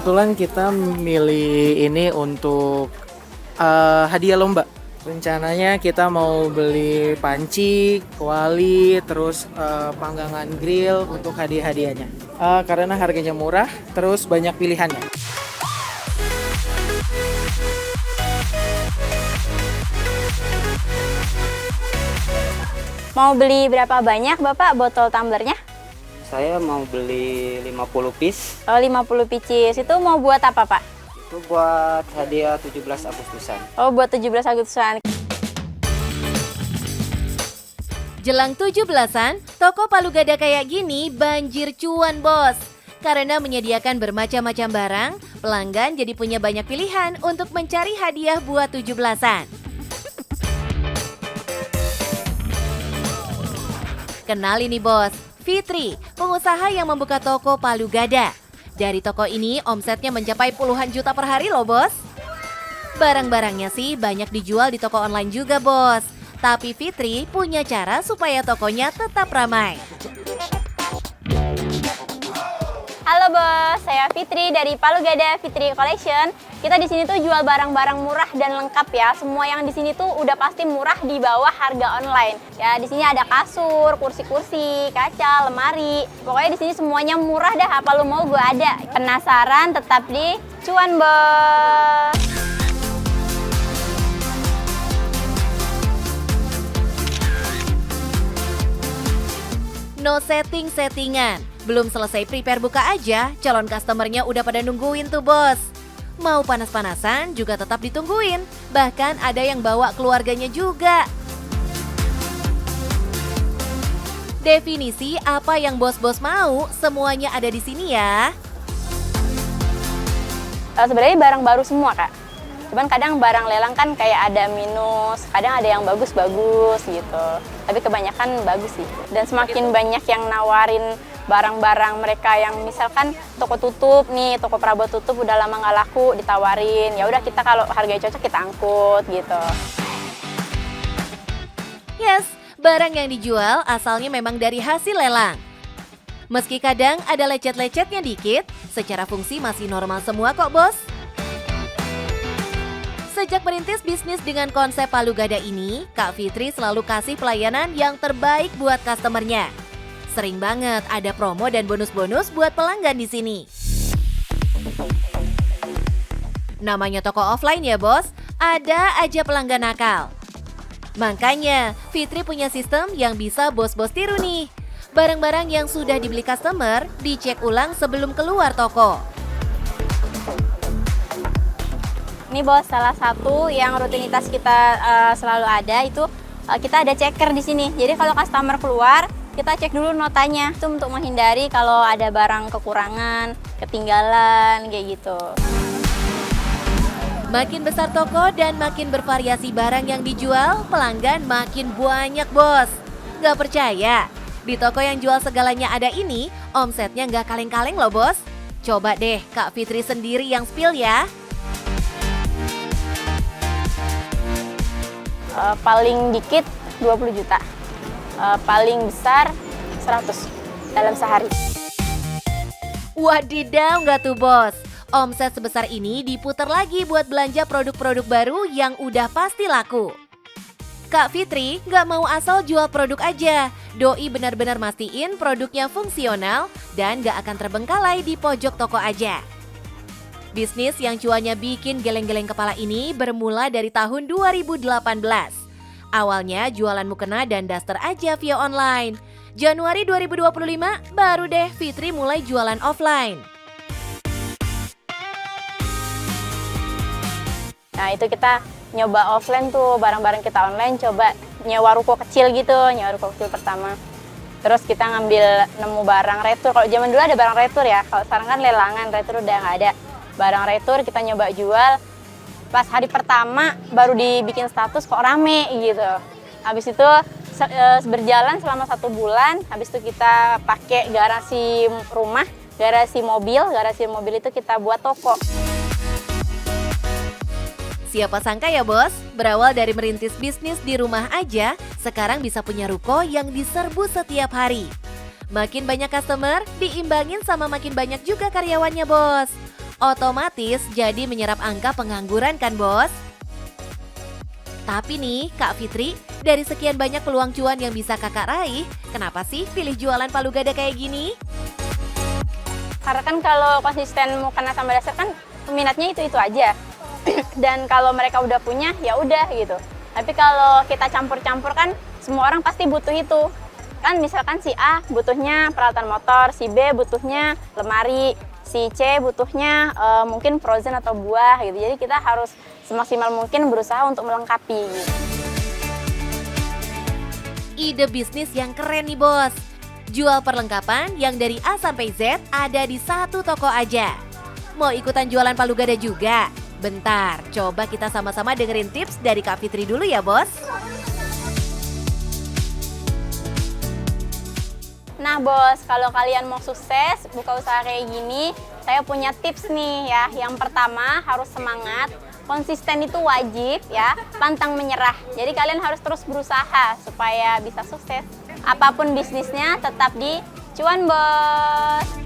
Kebetulan kita milih ini untuk hadiah lomba. Rencananya kita mau beli panci, kuali, terus panggangan grill untuk hadiah-hadiahnya. Karena harganya murah, terus banyak pilihannya. Mau beli berapa banyak Bapak botol tumblernya? Saya mau beli 50 piece. Oh, 50 pieces. Itu mau buat apa Pak? Itu buat hadiah 17 Agustusan. Oh, buat 17 Agustusan. Jelang 17-an, toko Palu Gada kayak gini banjir cuan bos. Karena menyediakan bermacam-macam barang, pelanggan jadi punya banyak pilihan untuk mencari hadiah buat 17-an. Kenal ini bos, Fitri, pengusaha yang membuka toko Palu Gada. Dari toko ini omsetnya mencapai puluhan juta per hari loh bos. Barang-barangnya sih banyak dijual di toko online juga bos. Tapi Fitri punya cara supaya tokonya tetap ramai. Halo bos, saya Fitri dari Palu Gada Fitri Collection. Kita di sini tuh jual barang-barang murah dan lengkap ya. Semua yang di sini tuh udah pasti murah di bawah harga online. Ya, di sini ada kasur, kursi-kursi, kaca, lemari. Pokoknya di sini semuanya murah dah. Apa lu mau gue ada. Penasaran? Tetap di Cuan Bos. No setting-settingan. Belum selesai prepare buka aja, calon customernya udah pada nungguin tuh bos. Mau panas-panasan juga tetap ditungguin. Bahkan ada yang bawa keluarganya juga. Definisi apa yang bos-bos mau, semuanya ada di sini ya. Sebenarnya barang baru semua Kak. Cuman kadang barang lelang kan kayak ada minus, kadang ada yang bagus-bagus gitu. Tapi kebanyakan bagus sih. Dan semakin banyak yang nawarin barang-barang mereka yang misalkan toko tutup nih, toko perabot tutup udah lama nggak laku, ditawarin. Ya udah kita kalau harganya cocok kita angkut gitu. Yes, barang yang dijual asalnya memang dari hasil lelang. Meski kadang ada lecet-lecetnya dikit, secara fungsi masih normal semua kok bos. Sejak merintis bisnis dengan konsep Palu Gada ini, Kak Fitri selalu kasih pelayanan yang terbaik buat customernya. Sering banget ada promo dan bonus-bonus buat pelanggan di sini. Namanya toko offline ya bos, ada aja pelanggan nakal. Makanya Fitri punya sistem yang bisa bos-bos tiru nih. Barang-barang yang sudah dibeli customer dicek ulang sebelum keluar toko. Ini bos, salah satu yang rutinitas kita selalu ada itu kita ada checker di sini. Jadi kalau customer keluar, kita cek dulu notanya. Itu untuk menghindari kalau ada barang kekurangan, ketinggalan, kayak gitu. Makin besar toko dan makin bervariasi barang yang dijual, pelanggan makin banyak bos. Gak percaya? Di toko yang jual segalanya ada ini, omsetnya gak kaleng-kaleng loh bos. Coba deh Kak Fitri sendiri yang spill ya. Paling dikit 20 juta, paling besar 100 dalam sehari. Wadidaw nggak tuh bos? Omset sebesar ini diputar lagi buat belanja produk-produk baru yang udah pasti laku. Kak Fitri nggak mau asal jual produk aja. Doi benar-benar mastiin produknya fungsional dan nggak akan terbengkalai di pojok toko aja. Bisnis yang cuannya bikin geleng-geleng kepala ini bermula dari tahun 2018. Awalnya jualan mukena dan daster aja via online. Januari 2025 baru deh Fitri mulai jualan offline. Nah itu kita nyoba offline tuh, barang-barang kita online, coba nyewa ruko kecil gitu, nyewa ruko kecil pertama. Terus kita nemu barang retur. Kalau zaman dulu ada barang retur ya, kalau sekarang kan lelangan, retur udah nggak ada. Barang retur kita nyoba jual, pas hari pertama baru dibikin status kok rame gitu. Habis itu berjalan selama 1 bulan, habis itu kita pakai garasi rumah, garasi mobil itu kita buat toko. Siapa sangka ya bos, berawal dari merintis bisnis di rumah aja, sekarang bisa punya ruko yang diserbu setiap hari. Makin banyak customer, diimbangin sama makin banyak juga karyawannya bos. Otomatis jadi menyerap angka pengangguran kan bos? Tapi nih Kak Fitri, dari sekian banyak peluang cuan yang bisa kakak raih, kenapa sih pilih jualan palu gada kayak gini? Karena kan kalau konsisten mukena sama dasar kan peminatnya itu aja. Dan kalau mereka udah punya ya udah gitu. Tapi kalau kita campur-campur kan semua orang pasti butuh itu. Kan misalkan si A butuhnya peralatan motor, si B butuhnya lemari, si C butuhnya mungkin frozen atau buah gitu. Jadi kita harus semaksimal mungkin berusaha untuk melengkapi gitu. Ide bisnis yang keren nih bos. Jual perlengkapan yang dari A sampai Z ada di satu toko aja. Mau ikutan jualan palu gada juga? Bentar, coba kita sama-sama dengerin tips dari Kak Fitri dulu ya bos. Nah bos, kalau kalian mau sukses buka usaha kayak gini, saya punya tips nih ya. Yang pertama harus semangat, konsisten itu wajib ya, pantang menyerah. Jadi kalian harus terus berusaha supaya bisa sukses. Apapun bisnisnya tetap di cuan bos.